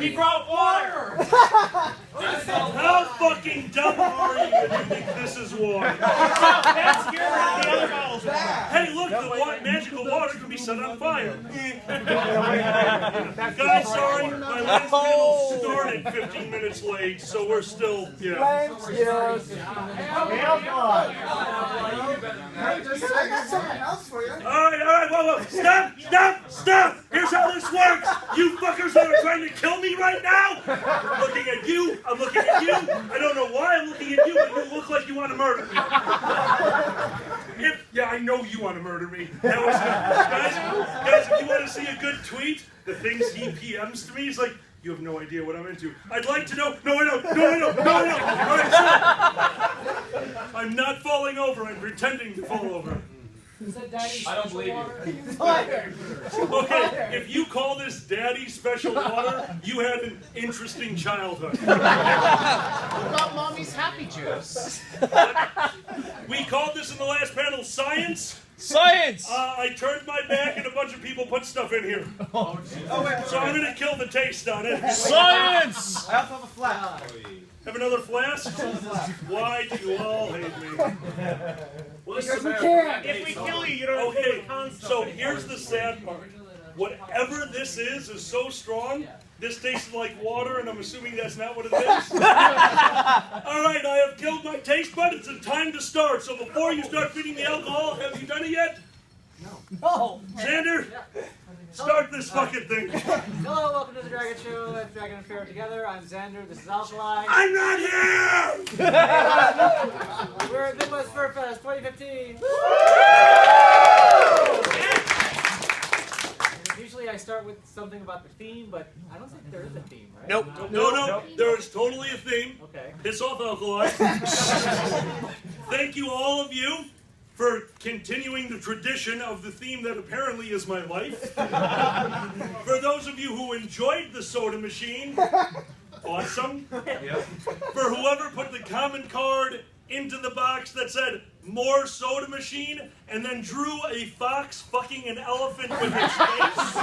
He brought water! How fucking dumb are you if you think this is water? That's here and the other bottles are water. Hey, look, the magical water can be set on fire. Guys, sorry, my last panel started 15 minutes late, so we're still, Thanks, yes. I got something else for you. All right, whoa. Stop! Here's how this works. You fuckers that are trying to kill me right now. I'm looking at you. I don't know why I'm looking at you, but you look like you want to murder me. I know you want to murder me. That was guys, if you want to see a good tweet, the things he PMs to me, he's like, you have no idea what I'm into. I'd like to know. No, I don't. All right, so I'm not falling over. I'm pretending to fall over. I don't believe you. Okay, if you call this daddy special water, you had an interesting childhood. What about mommy's happy juice? We called this in the last panel science. Science! I turned my back and a bunch of people put stuff in here. So I'm going to kill the taste on it. Science! I also have a flask. Have another flask? Why do you all hate me? Because we can't. If we kill you, you don't have to Okay, do the con stuff so anymore. here's the sad part. Whatever this is so strong, this tastes like water, and I'm assuming that's not what it is. All right, I have killed my taste buds. It's time to start. So before you start feeding the alcohol, have you done it yet? No. Xander, start this fucking thing. Hello, welcome to the Dragget Show. Let's Drag and Fair together. I'm Xander. This is Alkali. I'm not here! We're at Midwest Furfest 2015. Usually I start with something about the theme, but I don't think there is a theme, right? Nope. No, there is totally a theme. Okay. Piss off, Alkali. Thank you, all of you, for continuing the tradition of the theme that apparently is my life. For those of you who enjoyed the soda machine, awesome. For whoever put the comment card into the box that said, more soda machine, and then drew a fox fucking an elephant with its face.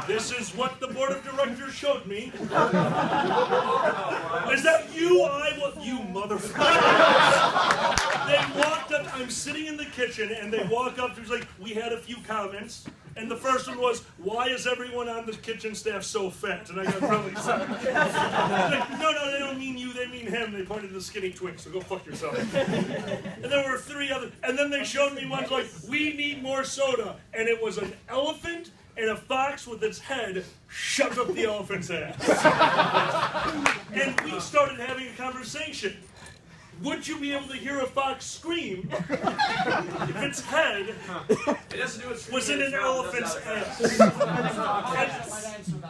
This is what the board of directors showed me. Is that you? You motherfucker. They walked up, I'm sitting in the kitchen, and they walk up to me, like, we had a few comments. And the first one was, why is everyone on the kitchen staff so fat? And I got really sad. Like, no, they don't mean you, they mean him. They pointed to the skinny twink, so go fuck yourself. And there were 3 other, and then they showed me ones like, we need more soda. And it was an elephant and a fox with its head shoved up the elephant's ass. And we started having a conversation. Would you be able to hear a fox scream if its head was in an elephant's ass?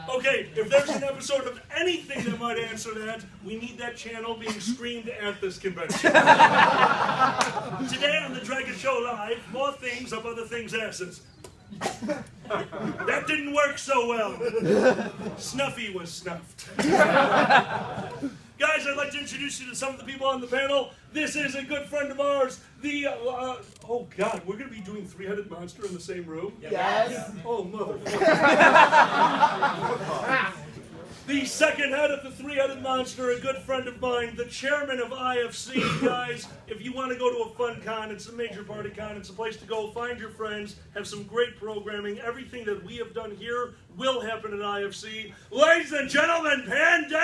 Okay, if there's an episode of anything that might answer that, we need that channel being screamed at this convention. Today on the Dragget Show Live, more things up other things' asses. That didn't work so well. Snuffy was snuffed. Guys, I'd like to introduce you to some of the people on the panel. This is a good friend of ours, oh God, we're going to be doing Three-Headed Monster in the same room? Yes. Oh, motherfucker. The second head of the Three-Headed Monster, a good friend of mine, the chairman of IFC. Guys, if you want to go to a fun con, it's a major party con, it's a place to go, find your friends, have some great programming. Everything that we have done here will happen at IFC. Ladies and gentlemen, Panelists!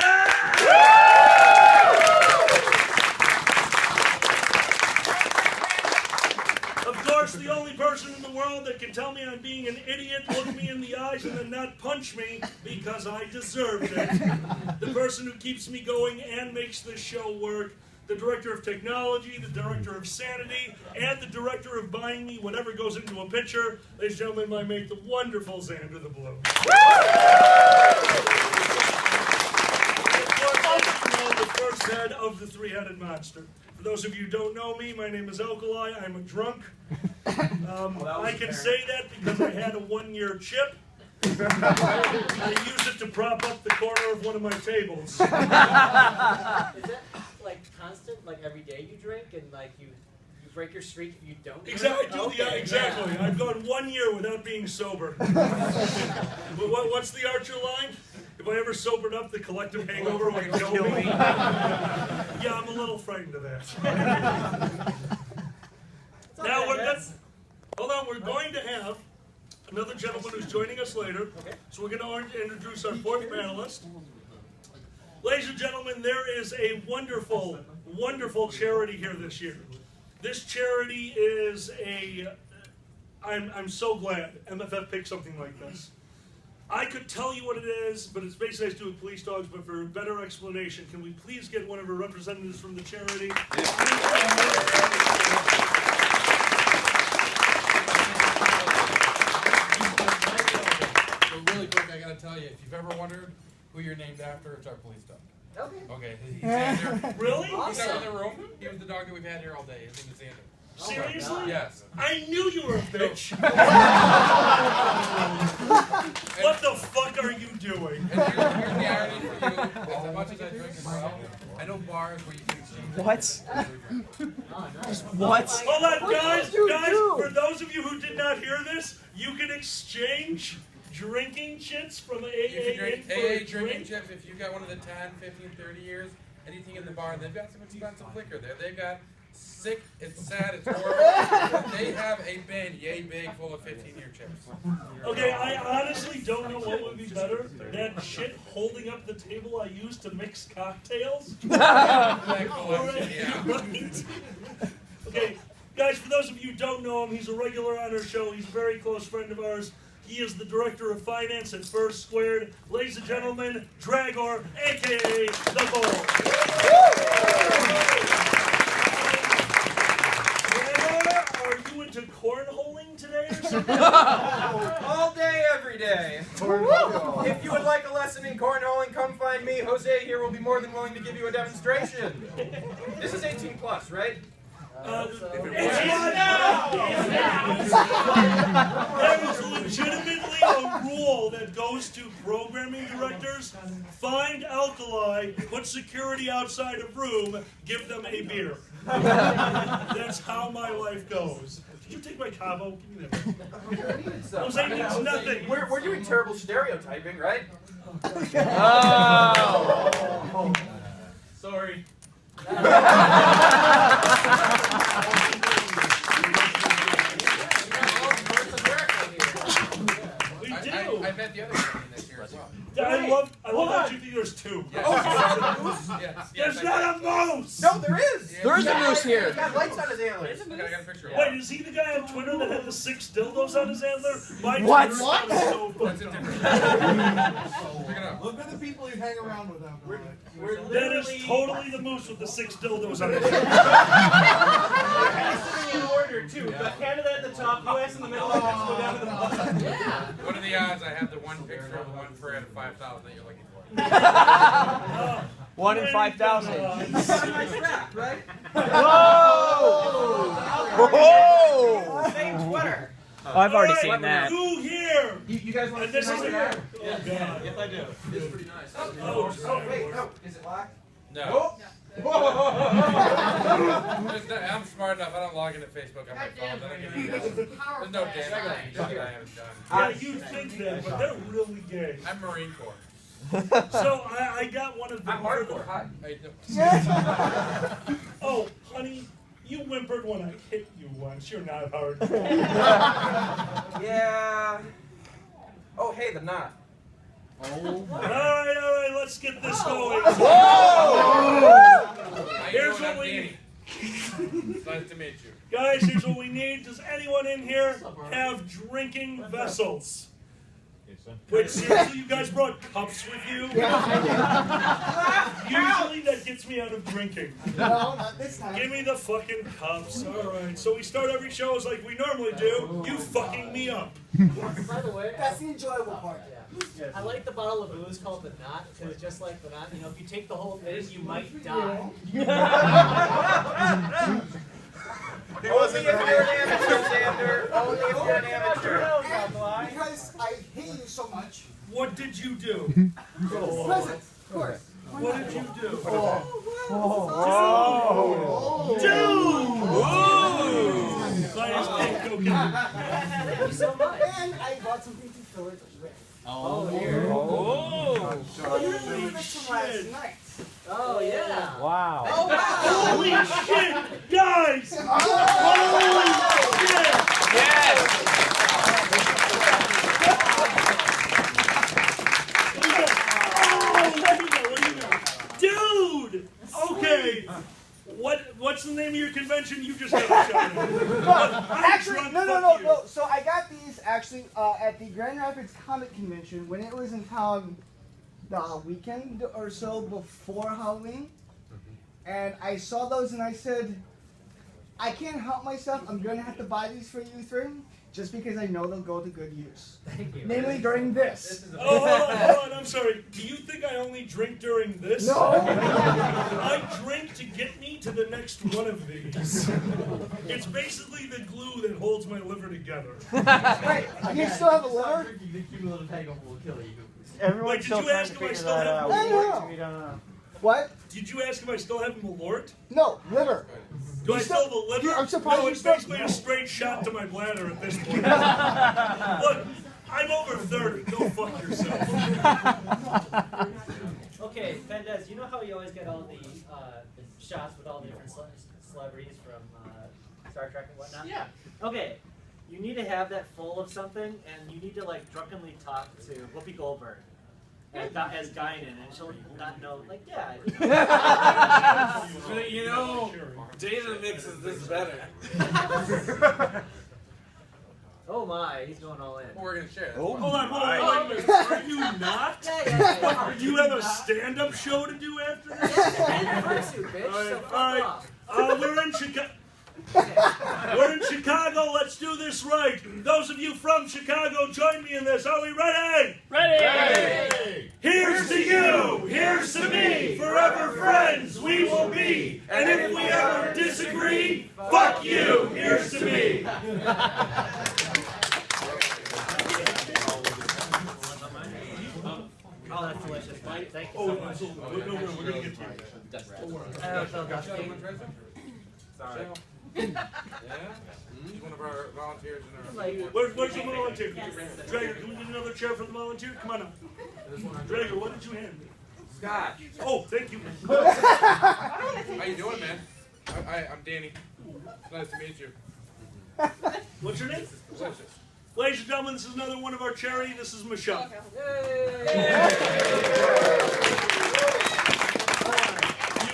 Of course, the only person in the world that can tell me I'm being an idiot, look me in the eyes, and then not punch me because I deserved it. The person who keeps me going and makes this show work. The director of technology, the director of sanity, and the director of buying me whatever goes into a pitcher. Ladies and gentlemen, my mate, the wonderful Xander the Blue. The first head of the Three-Headed Monster. For those of you who don't know me, my name is Alkali. I'm a drunk. I can say that because I had a 1-year chip. I used it to prop up the corner of one of my tables. Is that like constant? Like every day you drink and like you break your streak if you don't? Exactly. Okay, Yeah, exactly. I've gone 1 year without being sober. But what's the Archer line? If I ever sobered up, the collective hangover would kill me. Yeah, I'm a little frightened of that. Now we're good. Hold on, we're going to have another gentleman who's joining us later. So we're going to introduce our fourth panelist. Ladies and gentlemen, there is a wonderful, wonderful charity here this year. This charity is I'm so glad MFF picked something like this. I could tell you what it is, but it's basically has to do with police dogs, but for a better explanation, can we please get one of our representatives from the charity? So really quick, I gotta tell you, if you've ever wondered who you're named after, it's our police dog. Okay. Okay, he's Xander. Really? He's not in the room. He was the dog that we've had here all day. His name is Xander. Seriously? Yes. I knew you were a bitch. What the fuck are you doing? And here's the irony for you. As much as I drink as well, I know bars where you can exchange. What? What? Hold on, guys, did you do? for those of you who did not hear this, you can exchange drinking chits from AA You can drink in for AA a drinking drink. chips if you got one of the 10, 15, 30 years, anything in the bar. They've got some expensive liquor there. They've got sick, it's sad, it's horrible. But they have a bin yay big full of 15-year chips. Okay, I honestly don't know what would be better. That shit holding up the table I use to mix cocktails. That collection, yeah. Right. Okay, guys, for those of you who don't know him, he's a regular on our show. He's a very close friend of ours. He is the director of finance at First Squared. Ladies and gentlemen, Dragor, a.k.a. The Bull. Dragor, are you into cornholing today or something? All day, every day. If you would like a lesson in cornholing, come find me. Jose here will be more than willing to give you a demonstration. This is 18 plus, right? There is legitimately a rule that goes to programming directors. Find Alkali, put security outside a room, give them a beer. That's how my life goes. Did you take my Cabo? Give me that. Jose needs nothing. We're doing terrible stereotyping, right? Oh. Sorry. We do. I met the other company this year as well. I love that you think there's two. Yes. Yes. There's not a moose! No, there is. There is a moose here. He got lights on his antlers. I got a picture of it. Wait, is he the guy on Twitter that had the 6 dildos on his antler? My What? Twitter account is so That's a funny. different. Pick it up. Look at the people you hang around with out there. We're That literally is totally the moose with the 6 dildos on his in order too. We've got Canada at the top, US in the middle, and Mexico down at the bottom. Yeah. What are the odds I have the one picture of the one fur out of 5,000 that you're looking for? 1 in 5,000. Nice rap, right? Whoa! Whoa! Same Twitter. Oh, I've already All right, seen that. Who here? You guys want And to this see is my it. hair? Oh, God. Yes, I do. It's pretty nice. Oh, Wait, no. Is it locked? No. Oh. I'm smart enough. I don't log into Facebook on my phone. I don't give you guys. There's no damn thing that I haven't done. Yeah, you think that, but they're really gay. I'm Marine Corps. So I got one of the I'm hardcore. Hi. Oh, honey, you whimpered when I hit you once. You're not hardcore. Yeah. Oh, hey, the knot. All right, let's get this going. Here's what we need. Nice to meet you. Guys, here's what we need. Does anyone in here have drinking vessels? Wait, seriously, you guys brought cups with you? Usually that gets me out of drinking. No, not this time. Give me the fucking cups. Alright, so we start every show as like we normally do. You fucking me up. By the way, That's the enjoyable part. I like the bottle of booze called the Knot because it's just like the Knot. You know, if you take the whole thing, you might die. Only if you're an amateur, Xander. Only if you're an amateur. Because I hate you so much. What did you do? Present, of course. What did you do? Dude! Finest pink cocaine. Thank you so much. And I bought something to fill it with. Oh, here. Oh. Oh, you remember this from last night? Oh, yeah. Wow. Oh, wow. Holy shit! Guys! Holy shit! Yes. Dude! Okay. What's the name of your convention? You just got a shot. Actually, no. So I got these actually at the Grand Rapids Comic Convention when it was in town the weekend or so before Halloween. And I saw those and I said, I can't help myself. I'm going to have to buy these for you three just because I know they'll go to good use. Thank you. Namely during this. Oh, hold on, I'm sorry. Do you think I only drink during this? No. I drink to get me to the next one of these. It's basically the glue that holds my liver together. Wait, you still have a liver? The cumulative hangover will kill you. Everyone's Wait, did still you trying ask to if I figure still that have out. I know. We don't know. What? Did you ask if I still have Malort? No, liver. Do I still have a liver? I'm surprised No, you it's still- basically a straight shot to my bladder at this point. Look, I'm over 30. Go fuck yourself. Okay, Fendez, you know how you always get all the shots with all the different celebrities from Star Trek and whatnot? Yeah. Okay, you need to have that full of something, and you need to like drunkenly talk to Whoopi Goldberg as Guinan, and she'll not know. Like, yeah. But you know, Dana mixes this better. Oh my, he's going all in. We're gonna share. Hold on, wait a minute. Are you not? Yeah. Do you have a stand-up show to do after this? And the fursuit, bitch. So fuck off. We're in Chicago. We're in Chicago. Let's do this right. Those of you from Chicago, join me in this. Are we ready? Ready! Here's to you. Here's to me. Forever friends we will be. And if we ever disagree, fuck you. Here's to me. Oh, that's delicious. Mike, thank you Oh, so much. absolutely. We're going to get to it. Sorry. Yeah? He's one of our volunteers in our... Where's the volunteer? Dragger, can we get another chair for the volunteer? Come on up. Dragger, what did you hand me? Scott. Oh, thank you. How you doing, man? I'm Danny. It's nice to meet you. What's your name? Delicious. Ladies and gentlemen, this is another one of our charity. This is Michelle. You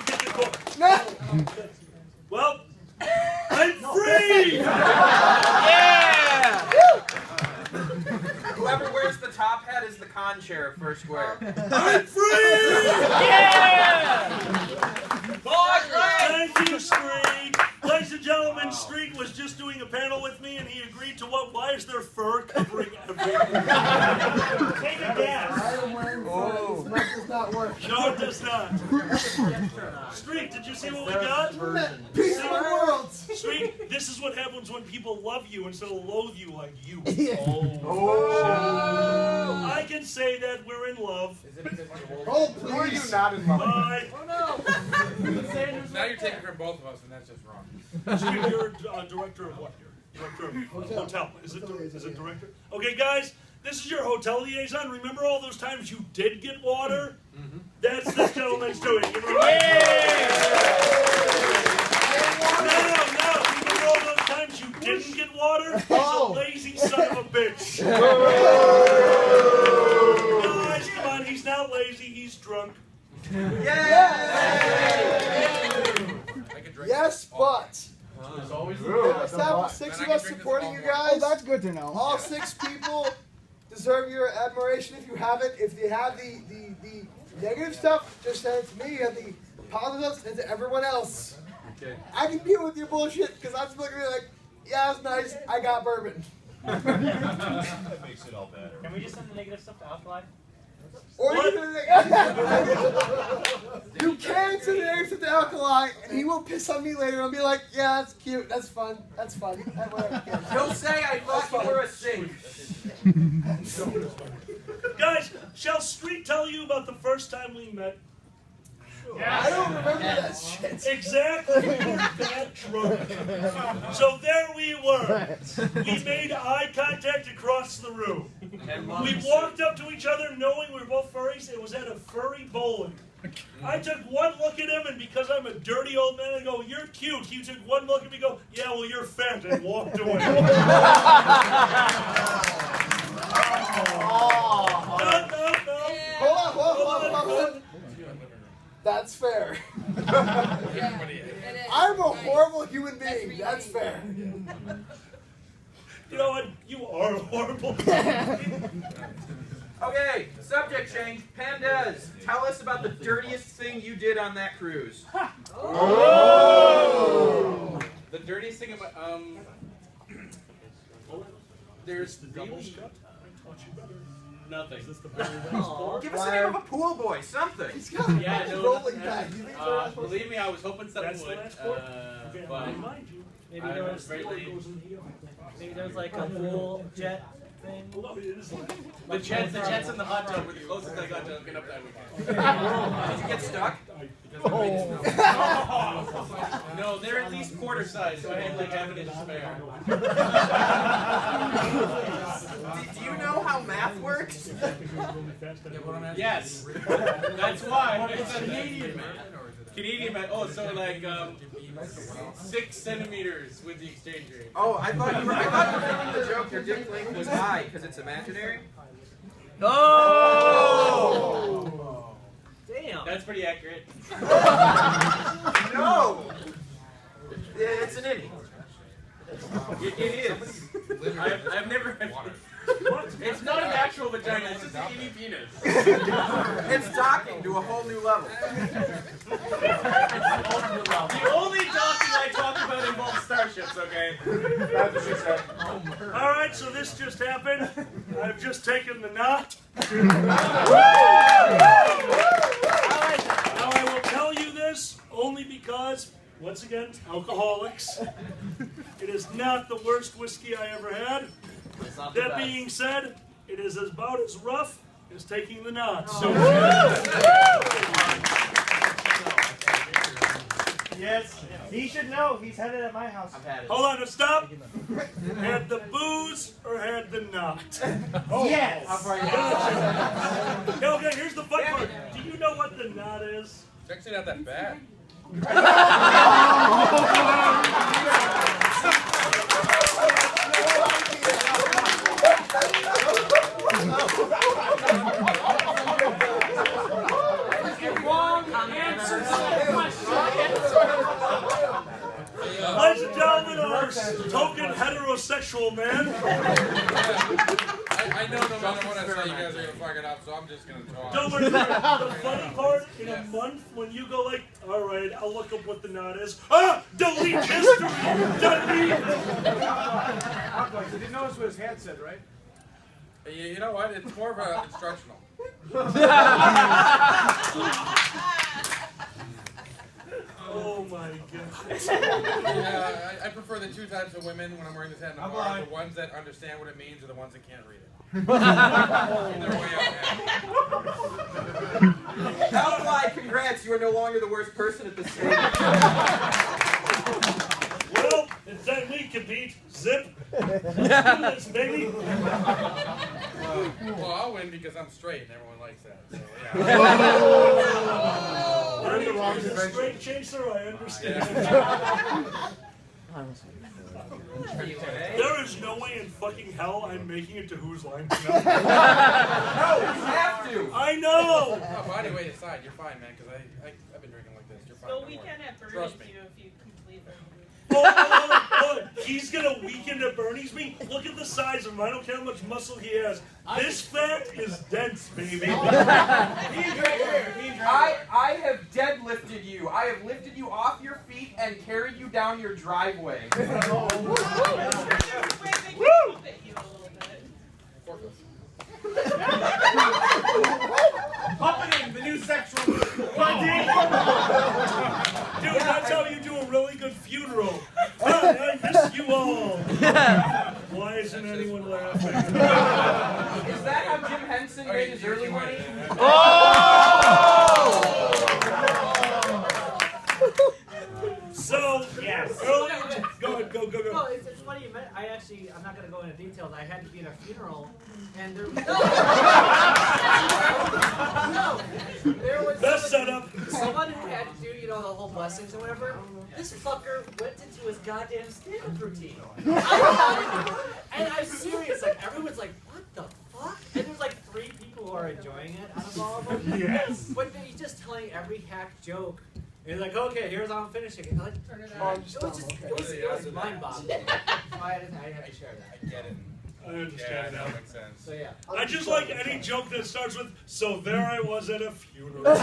get the book. No. Well, I'm free! Yeah! Whoever wears the top hat is the con chair of First Square. I'm free! Yeah! Thank you, Street. Ladies and gentlemen, Street was just doing a panel with me, and he agreed to what? Why is there fur covering everything? Take a guess. I am wearing fur. This does not work. No, it does not. Street, did you see what we got? Peace of the world. Street, this is what happens when people love you instead of loathe you like you. I can say that we're in love. Is it because you're old? Oh, please. Not in love. Bye. Oh no! Now you're taking from both of us, and that's just wrong. Street, you're director of what here? Director of hotel. Is it director? Okay, guys, this is your hotel liaison. Remember all those times you did get water? That's this gentleman's doing. Give him a round. No. Remember all those times you didn't get water? He's a lazy son of a bitch. Guys, come on. He's not lazy. He's drunk. Yes, but There's always let's have 6 of us supporting you guys. Oh, that's good to know. All 6 people deserve your admiration if you have it. If you have the negative stuff, just send it to me. And the positive stuff, send it to everyone else. Okay. I can deal with your bullshit because I'm just looking at it like, yeah, it's nice. I got bourbon. That makes it all better. Can we just send the negative stuff to Alkali? Or you can you can send the negative stuff to Alkali, and he will piss on me later and be like, yeah, that's cute. That's fun. That's fun. Whatever. He'll say I thought you were a sink. Guys, shall Street tell you about the first time we met? I don't remember that shit. Exactly, we were that drunk. So there we were. We made eye contact across the room. We walked up to each other knowing we were both furries. It was at a furry bowling. I took one look at him, and because I'm a dirty old man, I go, "You're cute." He took one look at me and go, "Yeah, well, you're fat," and walked away. No. Hold on. That's fair. I'm a horrible human being. That's fair. You know what? You are horrible. Okay, subject change. Pandas, tell us about the dirtiest thing you did on that cruise. Oh! The dirtiest thing about there's really nothing. Give us the name of a pool boy, something. Yeah, rolling back. Believe me, I was hoping something would. But Maybe there was like a pool jet thing. the jets in the hot tub were the closest I got to hooking up that weekend. Did you get stuck? No, they're at least quarter size, so I had like half an inch spare. Do you know how math works? Yes, that's why. It's a Canadian man. Canadian man. Oh, so like 6 centimeters with the exchange rate. Oh, I thought you were making the joke. Your dick length was high because it's imaginary. Oh! Damn. That's pretty accurate. No, it's an innie. It is. I've never. It's not an actual vagina. It's just an itty penis. It's docking to a whole new level. The only docking I talk about involves starships. Okay. That's what she said. All right, so this just happened. I've just taken the knot. Now I will tell you this only because, once again, alcoholics. It is not the worst whiskey I ever had. That being said, it is about as rough as taking the knot. So Yes, he should know. He's had it at my house. I've had it. hold on, stop. Had the booze or had the knot? Yes. Okay, here's the fun part. Do you know what the knot is? It's actually not that bad. Ladies and gentlemen, our token heterosexual man. I know no matter what I say, you guys are gonna fuck it up, so I'm just gonna talk. Don't worry. The funny part, in a month, when you go like, all right, I'll look up what the knot is. Ah, delete history. Delete. You didn't notice what his hand said, right? You know what? It's more of a instructional. Oh my god. I prefer the two types of women when I'm wearing this hat in the bar. The ones that understand what it means or the ones that can't read it. Either way, I'm Alply, congrats, you are no longer the worst person at this stage. Well, it's time we compete. Zip. Let's do this, baby. well, I'll win because I'm straight and everyone likes that. So, yeah. I'm a straight chaser, I understand. There is no way in fucking hell I'm making it to Whose Line. No, you have to. I know. Oh, body weight aside, you're fine, man, because I've been drinking like this. You're fine. So don't we worry. can have Bernie's Trust me. you if you complete them. Oh, he's gonna weaken at Bernie's me. Look at the size of him. I don't care how much muscle he has. This fat is dense, baby. I have deadlifted you. I have lifted you off your feet and carried you down your driveway. Wait, they can bump at you a little bit. Puppeting, the new sexual. Dude, that's how you do a really good funeral. I miss you all. Why isn't anyone laughing? Is that how Jim Henson made his early money? Oh! So, earlier, go ahead, go. No, it's funny you meant. I'm not going to go into details. I had to be at a funeral, and there was Best setup. someone who had to do, the whole blessings or whatever. This fucker went into his goddamn stand-up routine. And I'm serious. Like, everyone's like, what the fuck? And there's like 3 people who are enjoying it out of all of them. Yes. But then he's just telling every hack joke. And he's like, okay, here's how I'm finishing it. Like, Turn it it on. was mind-boggling. I had to share that. I get it. I understand that now. makes sense. So yeah. I just like any joke that starts with, so there I was at a funeral.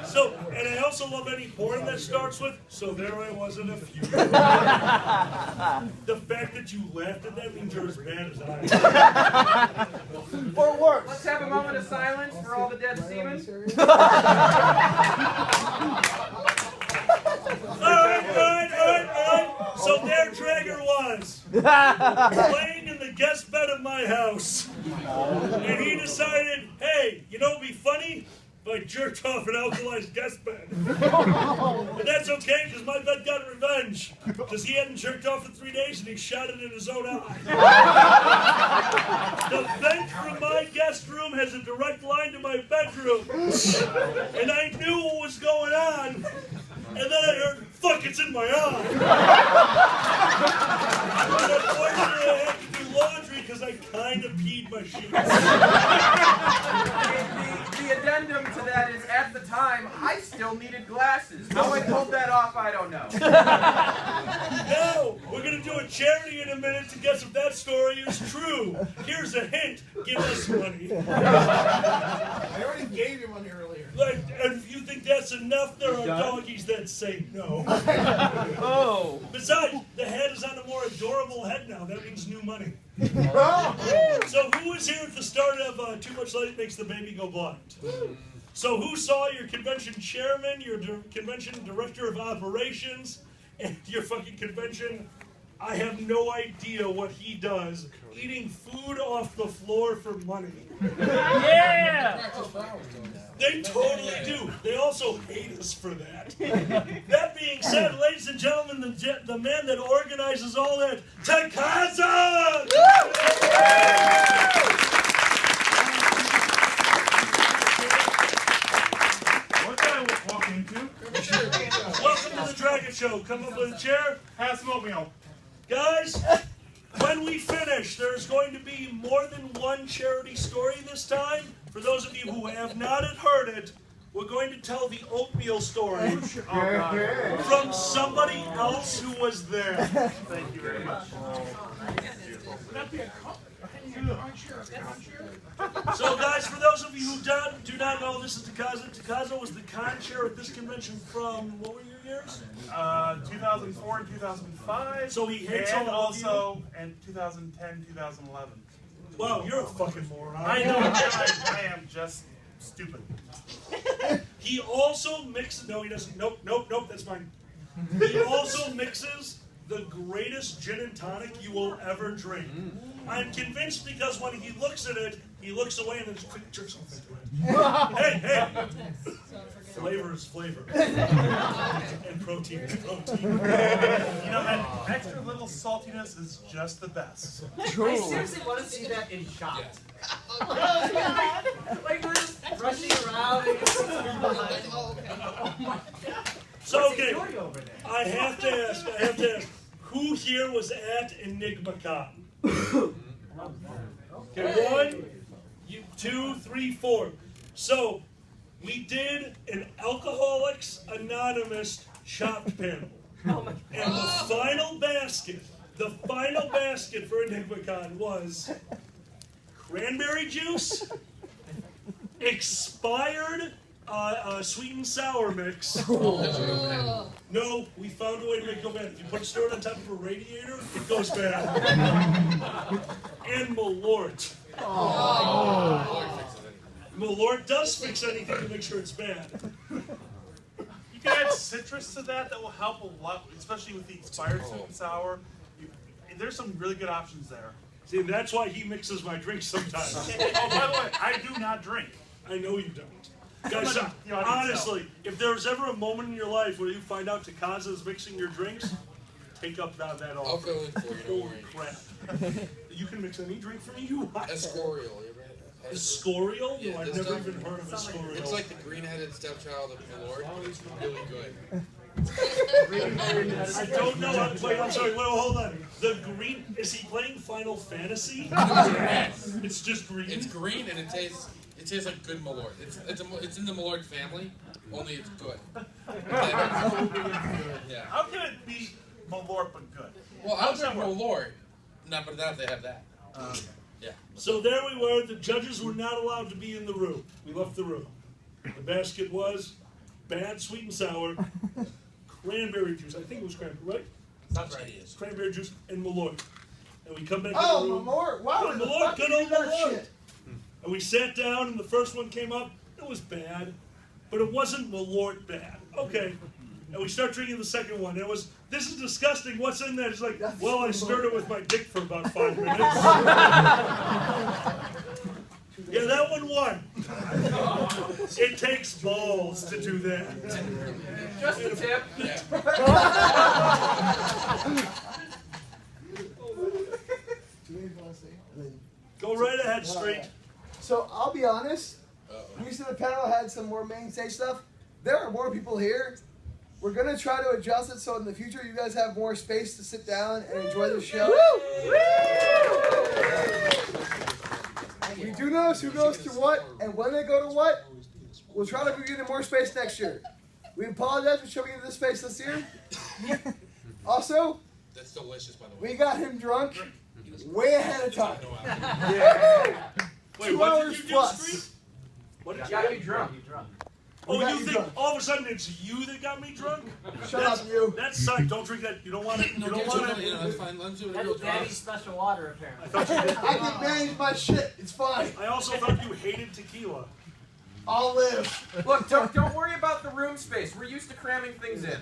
So, and I also love any porn that starts with, so there I was at a funeral. The fact that you laughed at that means you're as bad as I am. Or worse. Let's have a moment of silence for all the dead seamen. Alright. So there Dragger was, laying in the guest bed of my house. And he decided, hey, you know what would be funny? If I jerked off an alkalized guest bed. But that's okay, because my bed got revenge. Because he hadn't jerked off for 3 days and he shot it in his own eye. The vent from my guest room has a direct line to my bedroom. And I knew what was going on. And then I heard, fuck, it's in my eye. And unfortunately, I had to do laundry because I kind of peed my sheets. The addendum to that is, at the time, I still needed glasses. How I pulled that off, I don't know. Now, we're going to do a charity in a minute to guess if that story is true. Here's a hint. Give us money. I already gave you money earlier. Like, and if you think that's enough, there are doggies that say no. Oh. Besides, the head is on a more adorable head now. That means new money. So who was here at the start of Too Much Light Makes the Baby Go Blind? So who saw your convention chairman, your convention director of operations, and your fucking convention? I have no idea what he does. Eating food off the floor for money. Yeah! They totally do. They also hate us for that. That being said, ladies and gentlemen, the man that organizes all that, Tequila! What did I walk into? Welcome to the Dragget Show. Come up with a chair. Have some oatmeal. Guys, when we finish, there's going to be more than one charity story this time. For those of you who have not heard it, we're going to tell the oatmeal story from somebody else who was there. Thank you very much. So guys, for those of you who do not know, this is Tequila. Tequila was the con chair at this convention from, what were your years? 2004 and 2005. So he hates and all of you? also in 2010, 2011. Wow, you're a fucking moron. I know. I am just stupid. He also mixes, no he doesn't, nope, that's mine. He also mixes the greatest gin and tonic you will ever drink. I'm convinced because when he looks at it, he looks away and then just quick jerks off into it. Hey! Flavor is flavor. And protein is protein. You know, that extra little saltiness is just the best. I seriously want to see that in shot. Like we're just rushing around and So okay, I have to ask, who here was at EnigmaCon? Okay, 1, 2, 3, 4. So we did an Alcoholics Anonymous chopped panel. And the final basket for EnigmaCon was cranberry juice, expired sweet and sour mix. No, we found a way to make it go bad. If you put stir on top of a radiator, it goes bad. And Malort. Malort does fix anything to make sure it's bad. You can add citrus to that will help a lot, especially with the expired sweet and sour. There's some really good options there. See, that's why he mixes my drinks sometimes. Oh, by the way, I do not drink. I know you don't. Guys, The audience honestly, if there's ever a moment in your life where you find out Takaza is mixing your drinks, take up that I'll offer. fill in for you, don't worry. Crap. You can mix any drink for me you want. Escorial, you ever had Escorial? Yeah, No, I've this never stuff- even heard of Escorial. It's like the green-headed stepchild of the Lord. It's really good. I don't know. Wait, I'm sorry. Wait, hold on. The green, is he playing Final Fantasy? It's just green? It's green and it tastes like good Malort. It's in the Malort family, only it's good. Yeah. How can it be Malort but good? Well, I'll drink Malort. Not but that they have that. Yeah. So there we were. The judges were not allowed to be in the room. We left the room. The basket was bad, sweet and sour, cranberry juice. I think it was cranberry, right? That's right. It's cranberry juice and Malort. And we come back to Oh, the room. Malort! Wow, Yeah, where the Malort, fuck good did you old get that Malort. shit? And we sat down, and the first one came up. It was bad, but it wasn't Malort bad. Okay. And we start drinking the second one. And it was, this is disgusting. What's in there? It's like, well, I stirred it with my dick for about 5 minutes. Yeah, that one won. It takes balls to do that. Just a tip. Yeah. Go right ahead, straight. So I'll be honest. Uh-oh. We said the panel had some more main stage stuff. There are more people here. We're gonna try to adjust it so in the future you guys have more space to sit down and enjoy the show. We do notice who goes to what and when they go to what. We'll try to be getting more space next year. We apologize for showing you this space this year. Also, That's delicious, by the way. we got him drunk way ahead of time. Wait, 2 what hours did you do, plus. Street? What did you Got me drunk. Oh, got you you think drunk. all of a sudden it's you that got me drunk? Shut up, you. That's psych. Don't drink that. You don't want it. You don't want it. That's fine. Let's do it real That's Daddy's special water, apparently. I can manage my shit. It's fine. I also thought you hated tequila. I'll live. Look, don't worry about the room space. We're used to cramming things in.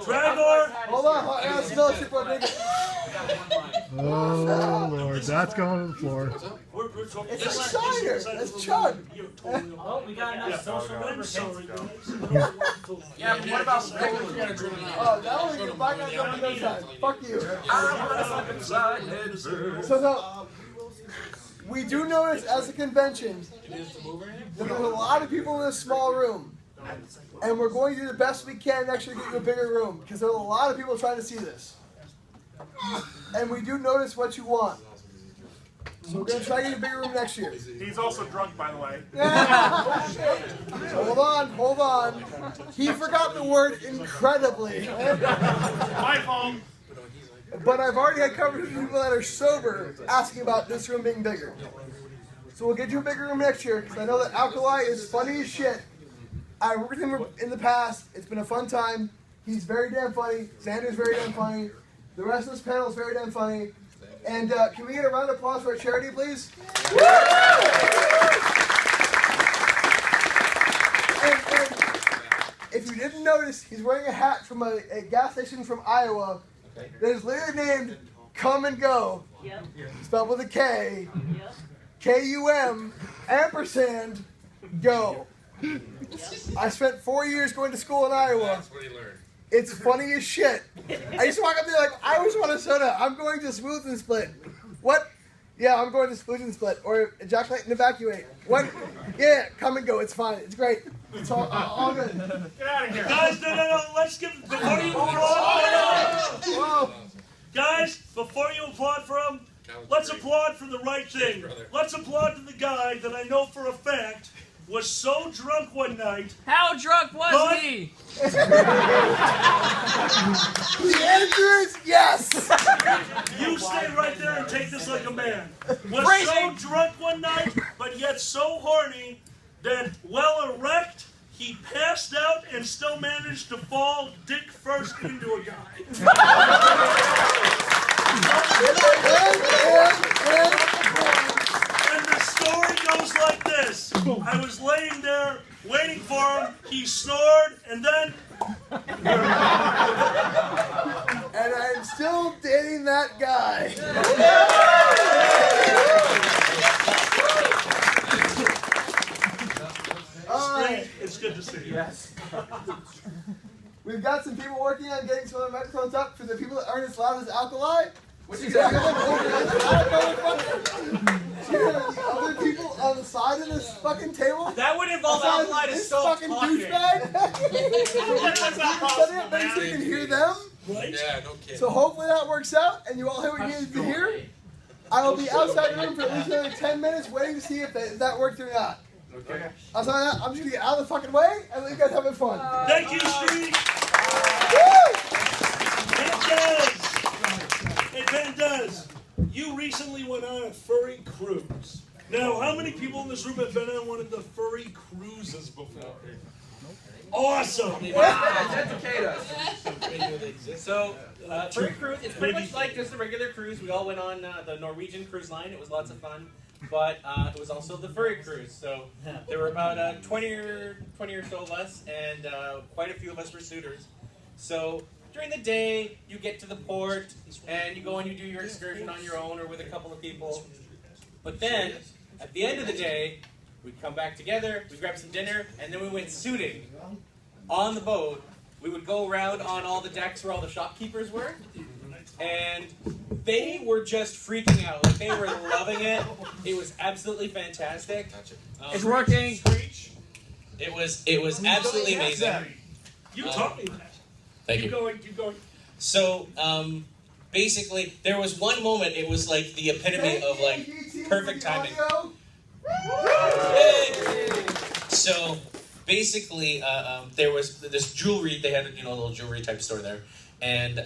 Dragor! Hold on. Let's go. Oh Lord, that's going to the floor. We're talking. It's a cider. That's chug. Oh, we got enough social I'm lubricants. sorry, guys. Yeah, but what about regular? Oh, that one you back up another time. Fuck you. So we do notice as a convention that there's a lot of people in this small room. And we're going to do the best we can to actually get you a bigger room because there are a lot of people trying to see this. And we do notice what you want. So we're going to try to get a bigger room next year. He's also drunk, by the way. Hold on. He forgot the word incredibly. My fault. But I've already had conversations with people that are sober asking about this room being bigger. So we'll get you a bigger room next year because I know that Alkali is funny as shit. I worked with him in the past. It's been a fun time. He's very damn funny. Xander's very damn funny. The rest of this panel is very damn funny. And can we get a round of applause for our charity, please? And if you didn't notice, he's wearing a hat from a gas station from Iowa that is literally named Come and Go. Yep. Spelled with a K. Yep. K-U-M, ampersand, go. I spent 4 years going to school in Iowa. That's what he learned. It's funny as shit. I used to walk up there like, I always want a soda. I'm going to Smooth and Split. What? Yeah, I'm going to Smooth and Split. Or ejaculate and evacuate. What? Yeah, come and go. It's fine. It's great. It's all good. Get out of here. Guys, no. Let's give. Before you applaud. Whoa. Guys, before you applaud for him, let's applaud for the right thing. Let's applaud to the guy that I know for a fact was so drunk one night. How drunk was he? The answer is yes. You stay right there and take this like a man. Was so drunk one night, but yet so horny that, well erect, he passed out and still managed to fall dick first into a guy. And the story goes like this. I was laying there waiting for him. He snored and then... And I'm still dating that guy. good to see you. Yes. We've got some people working on getting some of the microphones up for the people that aren't as loud as Alkali. What'd So you you say? can hear them over as loud, motherfucker. You hear the other people on the side of this fucking table? That would involve Aside Alkali to this stop fucking talking. douchebag. That's not possible, Set it up so you man. can hear them. Right? Yeah, no kidding. So hopefully that works out and you all hear what you need to hear. I will be outside the room for at least another 10 minutes waiting to see if that worked or not. Okay. Outside of that, I'm just gonna get out of the fucking way and let you guys having fun. Thank you, Street. Hey, Pandez, you recently went on a furry cruise. Now, how many people in this room have been on one of the furry cruises before? Awesome! Wow, educate us. So, Furry cruise, it's pretty much like just a regular cruise. We all went on the Norwegian cruise line. It was lots of fun. But it was also the furry cruise. So there were about 20 or so of us, and quite a few of us were suitors. So during the day, you get to the port, and you go and you do your excursion on your own or with a couple of people. But then, at the end of the day, we'd come back together, we'd grab some dinner, and then we went suiting on the boat. We would go around on all the decks where all the shopkeepers were, and they were just freaking out. Like, they were loving it. It was absolutely fantastic. It's working. It was absolutely amazing. You taught me that. Thank you. Keep going. So, basically, there was one moment, it was like the epitome of like perfect timing. Yay! So, basically, there was this jewelry, they had a little jewelry type store there, and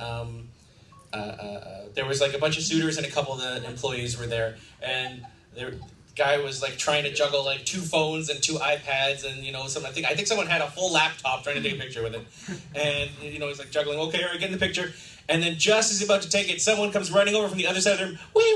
there was like a bunch of suitors and a couple of the employees were there, and the guy was like trying to juggle like 2 phones and 2 iPads and I think someone had a full laptop trying to take a picture with it, and he's like juggling. Okay, all right, get in the picture, and then just as he's about to take it, someone comes running over from the other side of the room. Wait,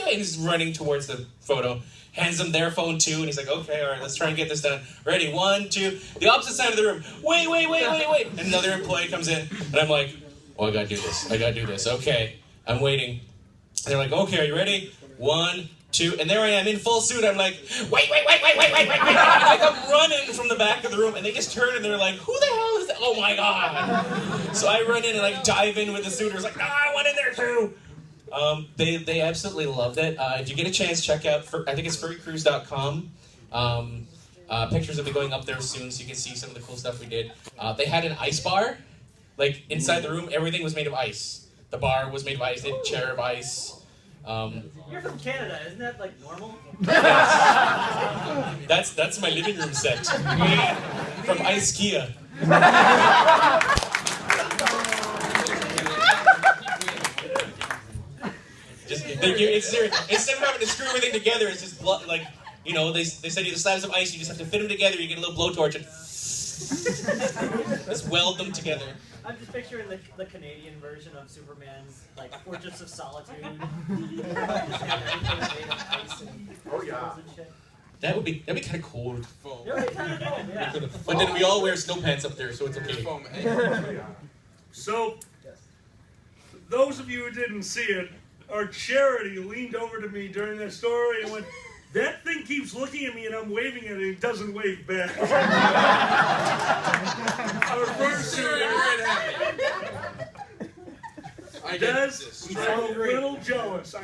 and he's running towards the photo. Hands him their phone too, and he's like, okay, all right, let's try and get this done. Ready, 1, 2. The opposite side of the room. Wait. And another employee comes in, and I'm like, I gotta do this. Okay, I'm waiting. And they're like, okay, are you ready? 1, 2, and there I am in full suit. I'm like, wait. And I come running from the back of the room, and they just turn and they're like, who the hell is that? Oh my god! So I run in and like dive in with the suitors, like, I went in there too. They absolutely loved it. If you get a chance, check out, I think it's furrycruise.com. Pictures will be going up there soon, so you can see some of the cool stuff we did. They had an ice bar. Like, inside the room, everything was made of ice. The bar was made of ice, they had a chair of ice. You're from Canada, isn't that like normal? That's my living room set. From IKEA. It's serious. Instead of having to screw everything together, it's just like, they send you the slabs of ice, you just have to fit them together, you get a little blowtorch and just weld them together. I'm just picturing the Canadian version of Superman's like Fortress of Solitude. Oh yeah. That'd be kind of cool. It would be kind of cool, yeah. But then we all wear snow pants up there, so it's okay. So, those of you who didn't see it, our Charity leaned over to me during that story and went, that thing keeps looking at me and I'm waving at it and it doesn't wave back. Our first shooter. I'm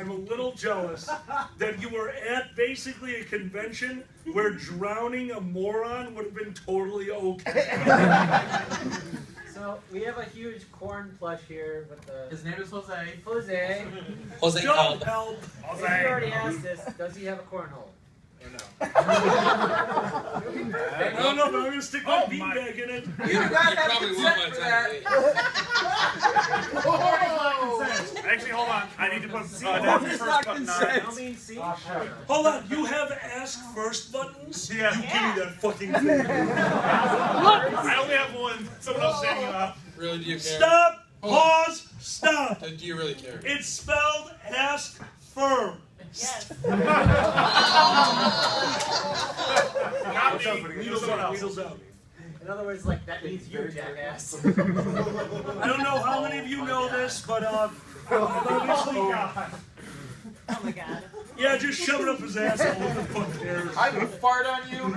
a little jealous that you were at basically a convention where drowning a moron would have been totally okay. So we have a huge corn plush here with the. His name is Jose. Jose. Don't help. If you already asked this, does he have a cornhole? I don't know, but I'm going to stick my beanbag in it. You do not have consent for that. Actually, hold on. I need to put It's down not first button on. consent. Hold on, you have ask first buttons? Yeah. You give me that fucking thing. I only have one. Someone else standing up. Really, do you care? Stop! Pause! Stop! Do you really care? It's spelled ask firm. Yes. Not me. Someone else. Needles out. In other words, like that means you, jackass. I don't know how many of you know this, but obviously God. Oh my god. Yeah, just shove it up his asshole. What the fuck cares? I would fart on you.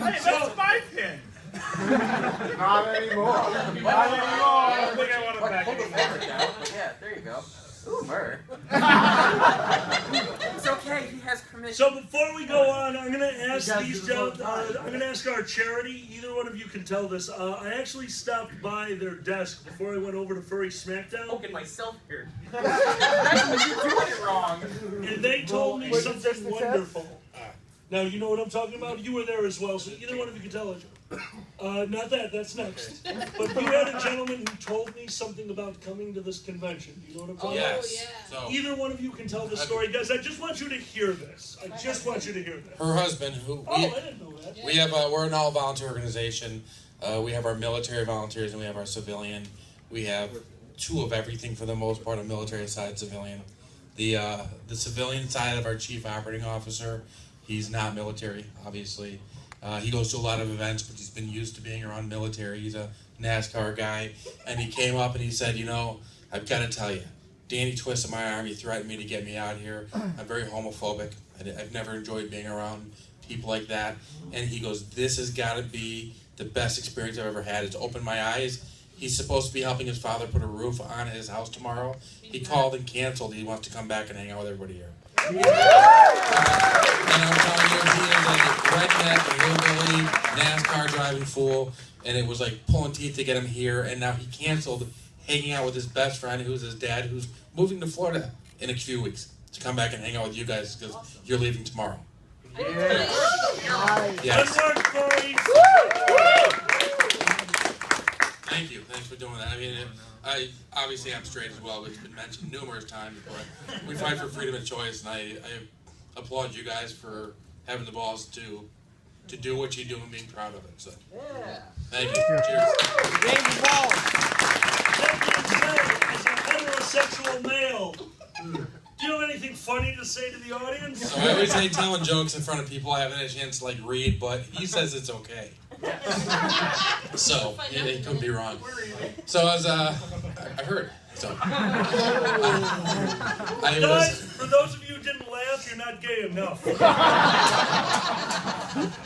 Hey, that's my pin. Not anymore. Not anymore. I don't think I want it back Pull the anymore. fabric out. Yeah, there you go. Ooh, murder. It's okay, he has permission. So before we go on, I'm gonna ask these gentlemen. I'm gonna ask our charity. Either one of you can tell this. I actually stopped by their desk before I went over to Furry Smackdown. Poking myself here. You're doing it wrong. And they told me something wonderful. Now you know what I'm talking about. You were there as well, so either one of you can tell it. Not that. That's next. But you had a gentleman who told me something about coming to this convention. Do you know what I'm talking about? Yes. So Either one of you can tell the story, guys. I just want you to hear this. I just want you to hear this. her husband, who Oh, I didn't know that. we have, we're an all-volunteer organization. We have our military volunteers and we have our civilian. We have two of everything for the most part, a military side, civilian. The civilian side of our chief operating officer, he's not military, obviously. He goes to a lot of events, but he's been used to being around military. He's a NASCAR guy, and he came up and he said, you know, I've got to tell you, Danny twisted my arm. He threatened me to get me out here. I'm very homophobic. I've never enjoyed being around people like that. And he goes, this has got to be the best experience I've ever had. It's opened my eyes. He's supposed to be helping his father put a roof on his house tomorrow. He called and canceled. He wants to come back and hang out with everybody here. And I'm telling you, he is a redneck, hillbilly, NASCAR driving fool, and it was like pulling teeth to get him here, and now he canceled hanging out with his best friend, who's his dad, who's moving to Florida in a few weeks to come back and hang out with you guys because you're leaving tomorrow. Yes. Good work, Furry. Thank you. Thanks for doing that. I mean, obviously I'm straight as well. It's been mentioned numerous times, but we fight for freedom of choice, and I applaud you guys for having the balls to do what you do and being proud of it. So, thank you. Cheers. That being said, as a heterosexual male, do you have anything funny to say to the audience? So I always hate telling jokes in front of people I haven't had a chance to like read, but he says it's okay. So he couldn't be wrong. So I was I heard. So I Guys, for those of you who didn't laugh, you're not gay enough.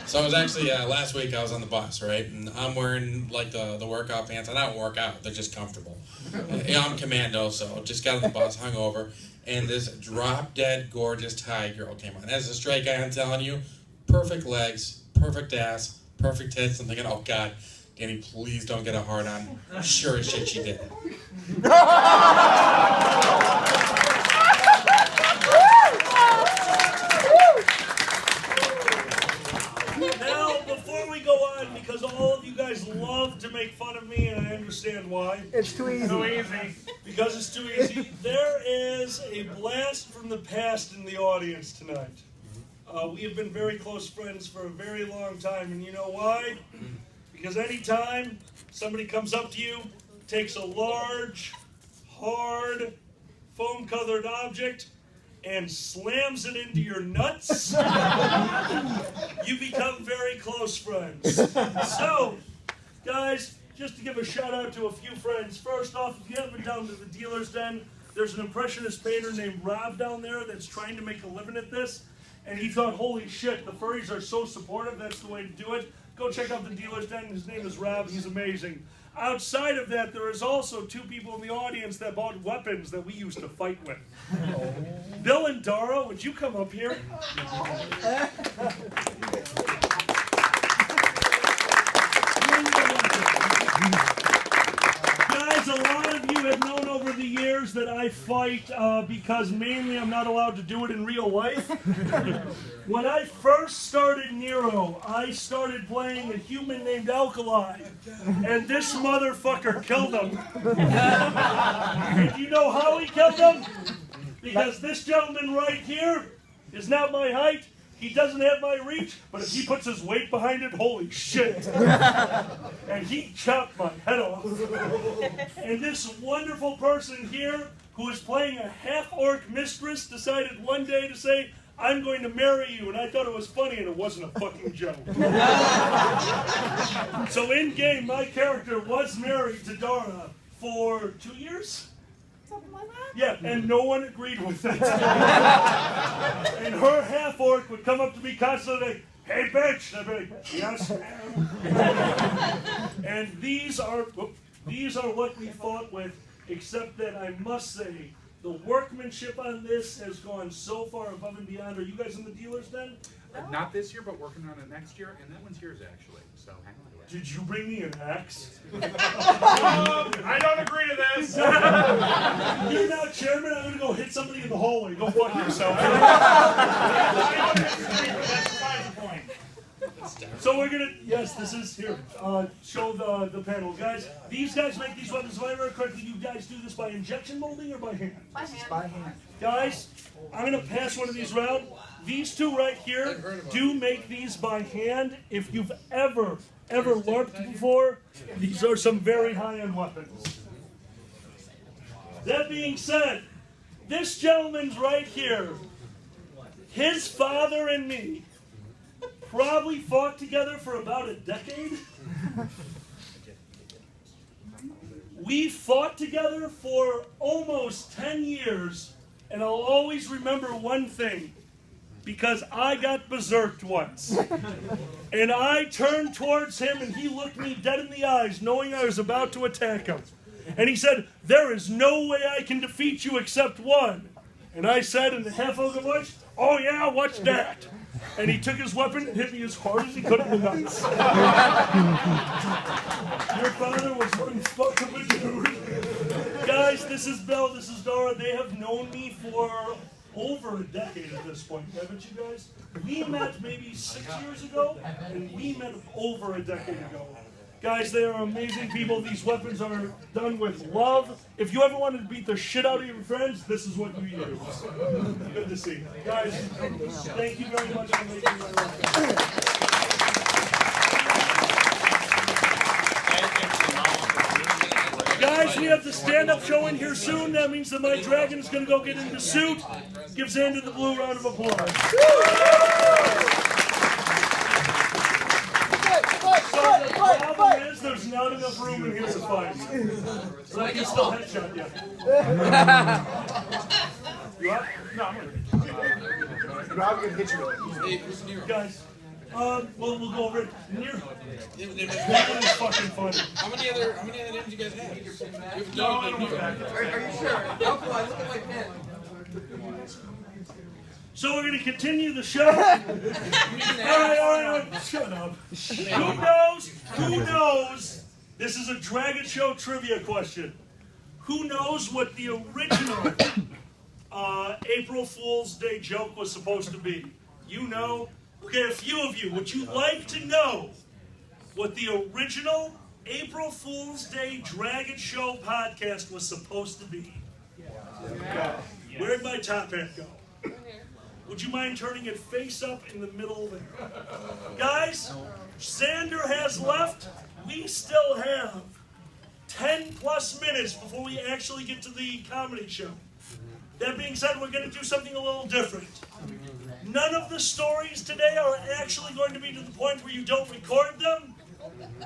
So I was actually last week I was on the bus, right, and I'm wearing like the workout pants. I don't work out; they're just comfortable. I'm commando, so just got on the bus, hung over, and this drop dead gorgeous Thai girl came on. As a straight guy, I'm telling you, perfect legs, perfect ass, perfect tits. I'm thinking, oh God, Danny, please don't get a hard on. Sure as shit she did. Now, before we go on, because all of you guys love to make fun of me, and I understand why. It's too easy. Too easy. Because it's too easy. There is a blast from the past in the audience tonight. We have been very close friends for a very long time, and you know why? Because anytime somebody comes up to you, takes a large, hard, foam-colored object, and slams it into your nuts, you become very close friends. So, guys, just to give a shout out to a few friends. First off, if you haven't been down to the dealer's den, there's an impressionist painter named Rob down there that's trying to make a living at this. And he thought, holy shit, the furries are so supportive, that's the way to do it. Go check out the dealer's den. His name is Rob. He's amazing. Outside of that, there is also two people in the audience that bought weapons that we used to fight with. Bill and Dara, would you come up here? Guys, a lot of you have known over the years that I fight because mainly I'm not allowed to do it in real life. When I first started Nero, I started playing a human named Alkali, and this motherfucker killed him. And you know how he killed him? Because this gentleman right here is not my height. He doesn't have my reach, but if he puts his weight behind it, holy shit. And he chopped my head off. And this wonderful person here, who is playing a half-orc mistress, decided one day to say, I'm going to marry you, and I thought it was funny, and it wasn't a fucking joke. So in-game, my character was married to Dara for 2 years? Something like that? Yeah, and no one agreed with it. And her half-orc would come up to me constantly, hey bitch, and I'd be like, yes ma'am. And these are what we fought with, except that I must say, the workmanship on this has gone so far above and beyond. Are you guys in the dealer's den? Not this year, but working on it next year, and that one's yours actually, so hang on to it. Did you bring me an axe? I don't agree to this. You're now chairman, I'm gonna go hit somebody in the hallway. Go fuck yourself. So we're gonna, yes, this is here. Show the panel. Guys, these guys make these weapons. If I remember correctly, you guys do this by injection molding or by hand? By hand. By hand. Guys, I'm gonna pass one of these around. These two right here do make these by hand. If you've ever LARPed before, these are some very high-end weapons. That being said, this gentleman's right here. His father and me probably fought together for about a decade. We fought together for almost 10 years, and I'll always remember one thing, because I got berserked once. And I turned towards him, and he looked me dead in the eyes, knowing I was about to attack him. And he said, "There is no way I can defeat you except one." And I said in a half-spoken voice, "Oh yeah, what's that?" And he took his weapon and hit me as hard as he could in the nuts. Your father was one fuck of a dude. Guys, this is Bill, this is Dora. They have known me for over a decade at this point, haven't you guys? We met maybe 6 years ago, and we met over a decade ago. Guys, they are amazing people. These weapons are done with love. If you ever wanted to beat the shit out of your friends, this is what you use. Good to see you. Guys, thank you very much for making my weapon. Guys, we have the stand-up show in here soon. That means that my dragon is going to go get in the suit. Give Xander the blue round of applause. So the problem is there's not enough room in here to fight. So I can still headshot you. You up? No, I'm gonna. I'm gonna hit you. Guys, we'll go over it. That is fucking funny. How many other names do you guys have? No, I don't want that. Are you sure? Alcohol, look at my pen. So we're going to continue the show. All right, shut up. Who knows? This is a Dragget Show trivia question. Who knows what the original April Fool's Day joke was supposed to be? You know? Okay, a few of you. Would you like to know what the original April Fool's Day Dragget Show podcast was supposed to be? Yeah. Where'd my top hat go? Would you mind turning it face up in the middle there? Guys, Xander has left. We still have 10 plus minutes before we actually get to the comedy show. That being said, we're going to do something a little different. None of the stories today are actually going to be to the point where you don't record them,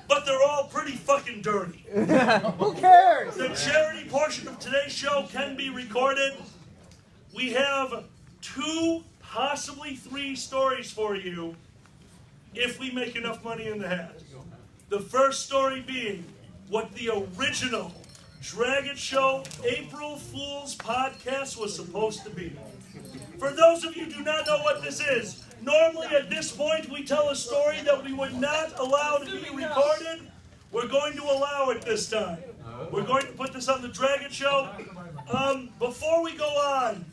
but they're all pretty fucking dirty. Who cares? The charity portion of today's show can be recorded. We have 2, possibly 3 stories for you if we make enough money in the hat. The first story being what the original Dragget Show April Fool's podcast was supposed to be. For those of you who do not know what this is, normally at this point we tell a story that we would not allow to be recorded. We're going to allow it this time. We're going to put this on the Dragget Show. Before we go on,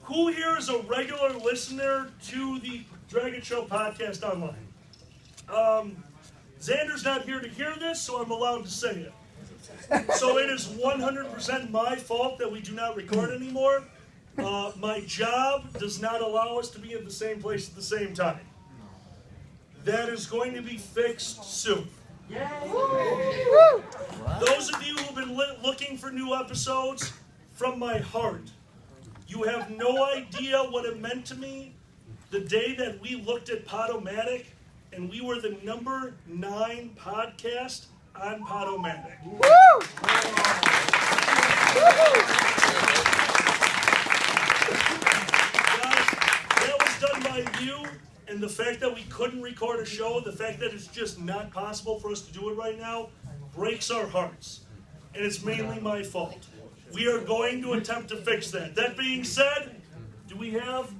who here is a regular listener to the Dragget Show podcast online? Xander's not here to hear this, so I'm allowed to say it. So it is 100% my fault that we do not record anymore. My job does not allow us to be at the same place at the same time. That is going to be fixed soon. Those of you who have been looking for new episodes, from my heart, you have no idea what it meant to me the day that we looked at Podomatic and we were the number 9 podcast on Podomatic. Guys, that was done by you, and the fact fact that we couldn't record a show, the fact that it's just not possible for us to do it right now, breaks our hearts. And it's mainly my fault. We are going to attempt to fix that. That being said, do we have...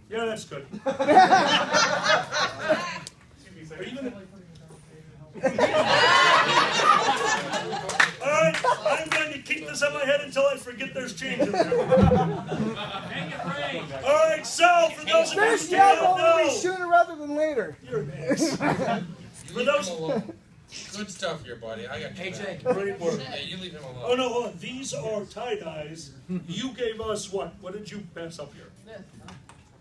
Yeah, that's good. Are you gonna... Alright, I'm going to keep this in my head until I forget there's change in there. Alright, so, for those of you who don't know... sooner rather than later. You're an ass. For those... Good stuff here, buddy. I got you. AJ. Great work. Yeah, you leave him alone. Oh, no, hold on. These are tie-dyes. You gave us what? What did you pass up here?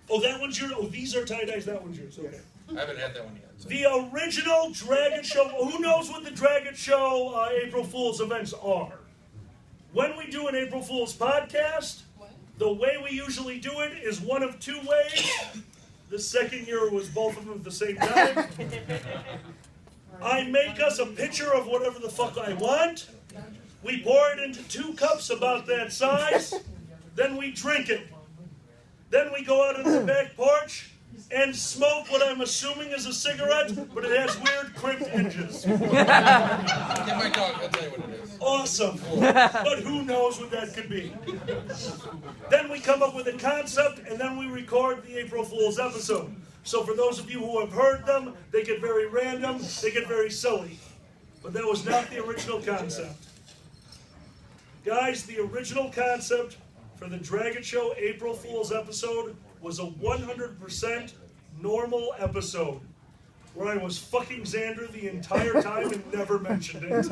Oh, that one's yours? Oh, these are tie-dyes, that one's yours. Okay. I haven't had that one yet. So. The original Dragget Show. Who knows what the Dragget Show April Fool's events are? When we do an April Fool's podcast, the way we usually do it is one of two ways. The second year was both of them at the same time. I make us a picture of whatever the fuck I want. We pour it into 2 cups about that size. Then we drink it. Then we go out on the back porch and smoke what I'm assuming is a cigarette, but it has weird crimped edges. Get my dog, I'll tell you what it is. Awesome. But who knows what that could be. Then we come up with a concept, and then we record the April Fool's episode. So for those of you who have heard them, they get very random, they get very silly. But that was not the original concept. Guys, the original concept for the Dragget Show April Fool's episode was a 100% normal episode where I was fucking Xander the entire time and never mentioned it.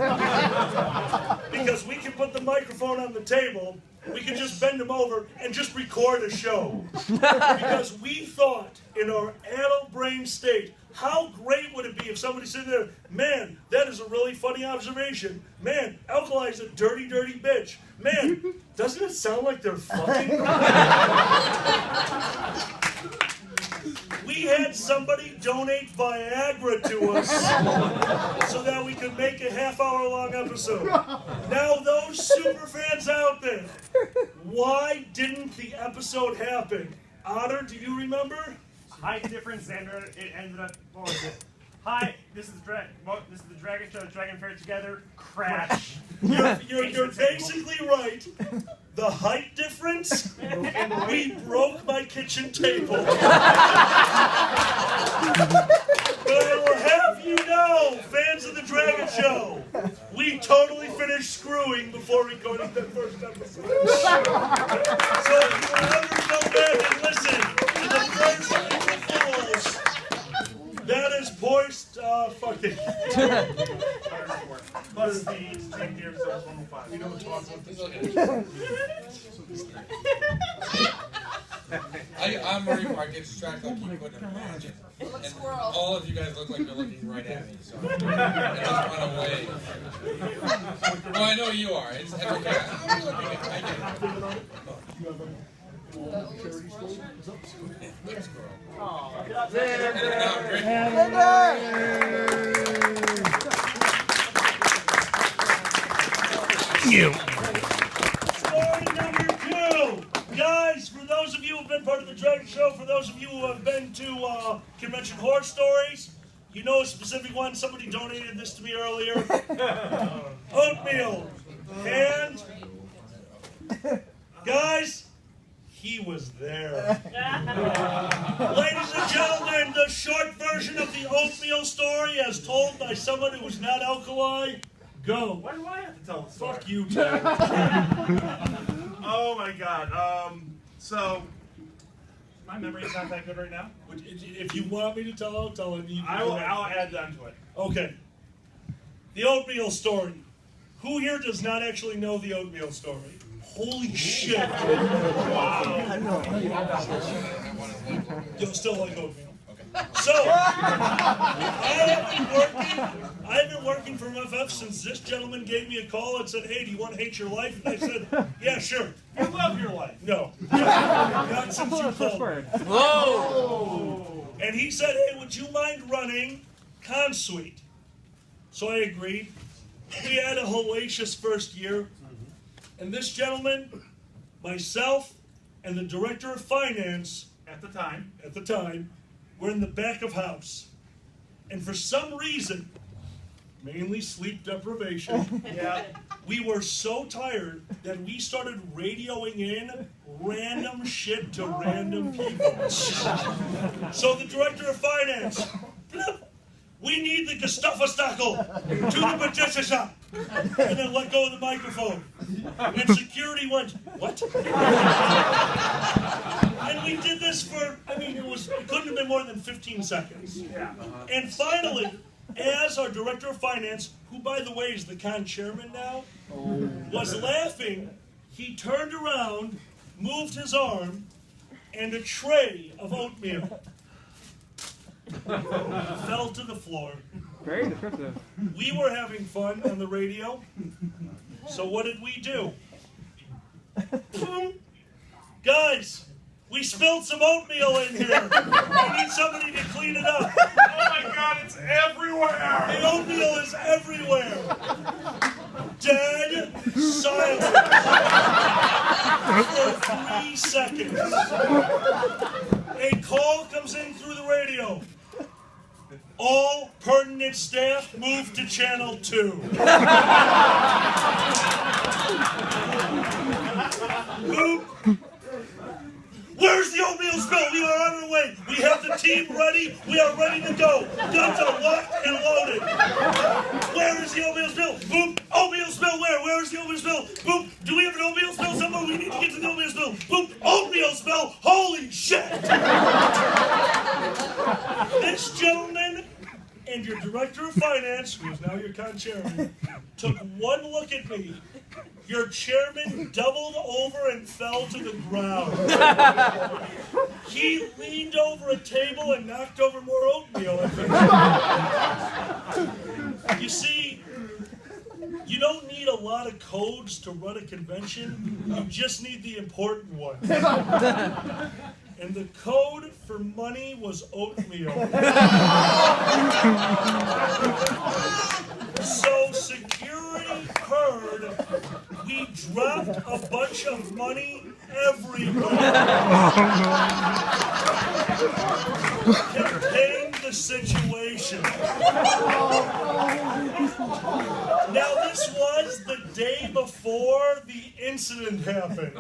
Because we can put the microphone on the table, we can just bend him over and just record a show. Because we thought, in our adult brain state, how great would it be if somebody said there, man, that is a really funny observation. Man, Alkali's a dirty, dirty bitch. Man, doesn't it sound like they're fucking? We had somebody donate Viagra to us so that we could make a half-hour-long episode. Now, those super fans out there, why didn't the episode happen? Otter, do you remember? Height difference, Xander. It ended up. What was it? Hi, this is the Dragget Show. Dragon Fair together. Crash. You're basically right. The height difference? We broke my kitchen table. But I will have you know, fans of the Dragget Show, we totally finished screwing before recording that first episode. So if you will ever go back and listen to the first April Fools, that is poised, fucking. Plus the stream here, so it's 105. We don't talk about this. I'm worried I get distracted, I'll keep putting them on. And all of you guys look like you're looking right at me, so I just run away. Well, I know you are. It's okay. I'm looking at I get it. Big squirrel. You. Story number 2. Guys, for those of you who have been part of the Dragget Show, for those of you who have been to Convention Horror Stories, you know a specific one. Somebody donated this to me earlier. Oatmeal. And, guys, he was there. Ladies and gentlemen, the short version of the oatmeal story as told by someone who was not alkali. Go. Why do I have to tell the story? Fuck you, Ted. Oh my god. So my memory is not that good right now. If you want me to tell, I'll tell it. I'll add on to it. Okay. The oatmeal story. Who here does not actually know the oatmeal story? Holy shit. Wow. You'll still like oatmeal. So, I've been working for FF since this gentleman gave me a call and said, hey, do you want to hate your life? And I said, yeah, sure. You love your life. No. Not since you called me. Whoa. And he said, hey, would you mind running Consuite? So I agreed. We had a hellacious first year. And this gentleman, myself, and the director of finance at the time, we're in the back of house. And for some reason, mainly sleep deprivation, we were so tired that we started radioing in random shit to random people. So the director of finance, we need the Gestapo-Stackel to the potato shop. And then let go of the microphone. And security went, what? And we did this for, I mean, it couldn't have been more than 15 seconds. And finally, as our director of finance, who by the way is the con chairman now, was laughing, he turned around, moved his arm, and a tray of oatmeal fell to the floor. Very descriptive. We were having fun on the radio, so what did we do? Guys, we spilled some oatmeal in here. We need somebody to clean it up. Oh my God, it's everywhere. The oatmeal is everywhere. Dead silence for 3 seconds. A call comes in through the radio. All pertinent staff move to channel 2. Boop. Where's the oatmeal spill? We are on our way. We have the team ready. We are ready to go. Guns are locked and loaded. Where is the oatmeal spill? Boop. Oatmeal spill where? Where is the oatmeal spill? Boop. Do we have an oatmeal spill somewhere? We need to get to the oatmeal spill. Boop. Oatmeal spill. Holy shit. This gentleman and your director of finance, who is now your con chairman, took one look at me. Your chairman doubled over and fell to the ground. He leaned over a table and knocked over more oatmeal. You see, you don't need a lot of codes to run a convention. You just need the important ones. And the code for money was oatmeal. So security heard we dropped a bunch of money everywhere. Contained the situation. Now this was the day before the incident happened.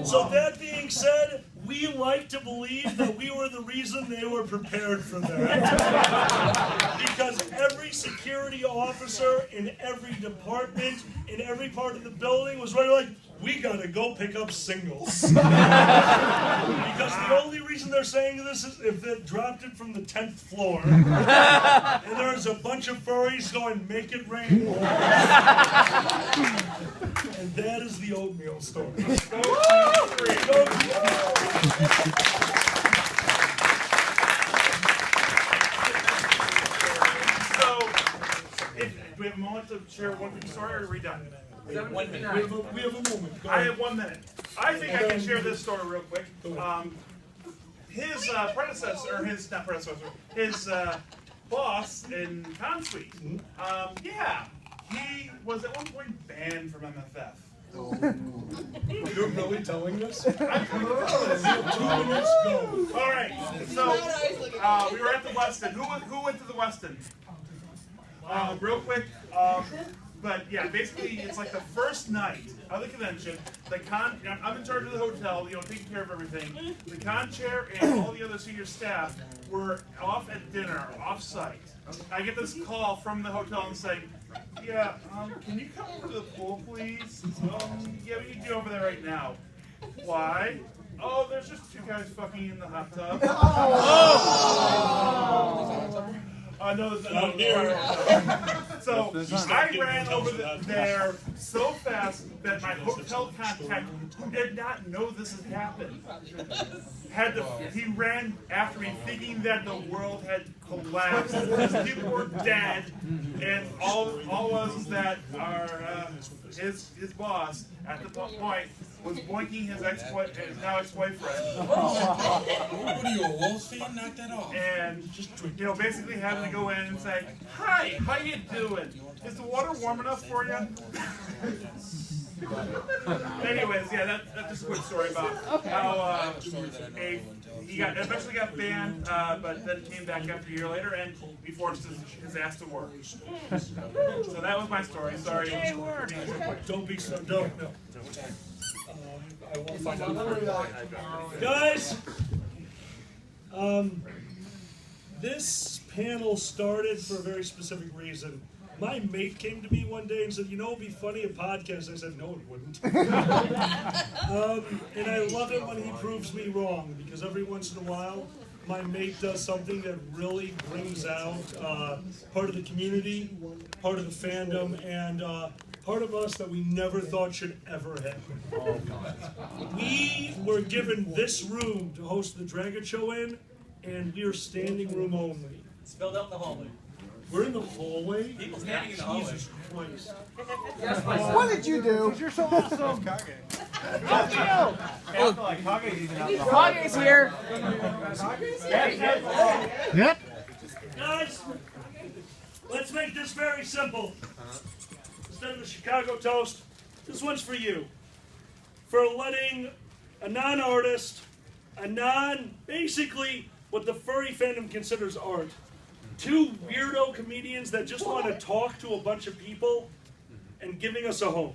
So that being said, we like to believe that we were the reason they were prepared for that. Because every security officer in every department, in every part of the building was right like, we gotta go pick up singles. Because the only reason they're saying this is if they dropped it from the 10th floor, and there's a bunch of furries going, make it rain. And that is the oatmeal story. So, do we have a moment to share one quick story, or are we done? We have a moment. Go I ahead. have 1 minute. I think I can share this story real quick. His predecessor, or his, not predecessor, his boss in ConSuite, he was at one point banned from MFF. You're really telling us? I'm going to tell this. 2 minutes, go. All right, so we were at the Westin. Who went to the Westin? Real quick, but yeah, basically it's like the first night of the convention. I'm in charge of the hotel, taking care of everything. The con chair and all the other senior staff were off at dinner, off-site. I get this call from the hotel and saying, yeah, can you come over to the pool, please? Yeah, we need you over there right now. Why? Oh, there's just 2 guys fucking in the hot tub. No, there's not here. So I ran over there so fast that my hotel contact, who did not know this had happened, he ran after me thinking that the world had collapsed. People were dead, and all was that his boss at the point was boinking his now ex-boyfriend. What are you, a wolf fan? Knock that off. And basically having to go in and say, "Hi, how you doing? Is the water warm enough for you?" Anyways, yeah, that's just a quick story about how he eventually got banned, but then came back after a year later, and we forced his ass to work. So that was my story. Sorry. Don't be so don't. No. I won't find out. Guys, this panel started for a very specific reason. My mate came to me one day and said, "You know, it'd be funny a podcast." I said, "No, it wouldn't." And I love it when he proves me wrong, because every once in a while, my mate does something that really brings out part of the community, part of the fandom, and part of us that we never thought should ever happen. We were given this room to host the Dragget show in, and we are standing room only. It's filled up the hallway. We're in the hallway? People standing in the hallway. Jesus Christ. What did you do? You're so awesome. Kage's here. Yep. Guys, let's make this very simple. Instead of the Chicago toast, this one's for you. For letting a non-artist, basically what the furry fandom considers art, two weirdo comedians that just want to talk to a bunch of people and giving us a home.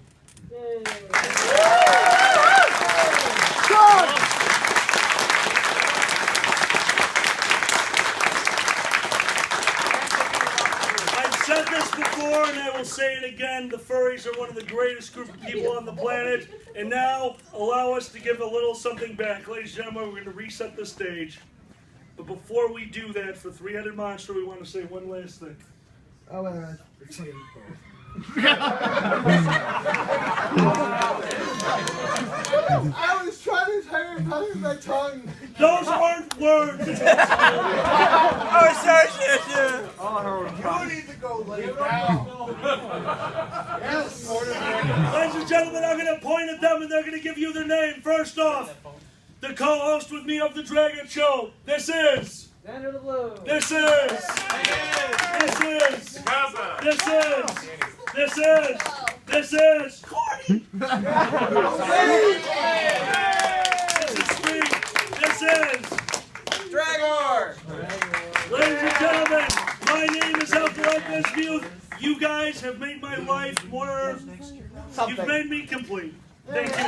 I've said this before and I will say it again. The furries are one of the greatest group of people on the planet. And now allow us to give a little something back. Ladies and gentlemen, we're going to reset the stage. But before we do that, for Three-Headed Monster, we want to say one last thing. Oh, wait a minute. I was trying to tire of my tongue. Those aren't words. Oh, sorry, You need to go lay down. Yes. Ladies and gentlemen, I'm going to point at them and they're going to give you their name. First off, the co-host with me of the Dragget Show. This is. Xander the Blue. This is. Corny. This is Steve. This is. Dragor. Ladies and gentlemen, my name is Alkaline Bismuth. You guys have made my life more. You've made me complete. Thank you.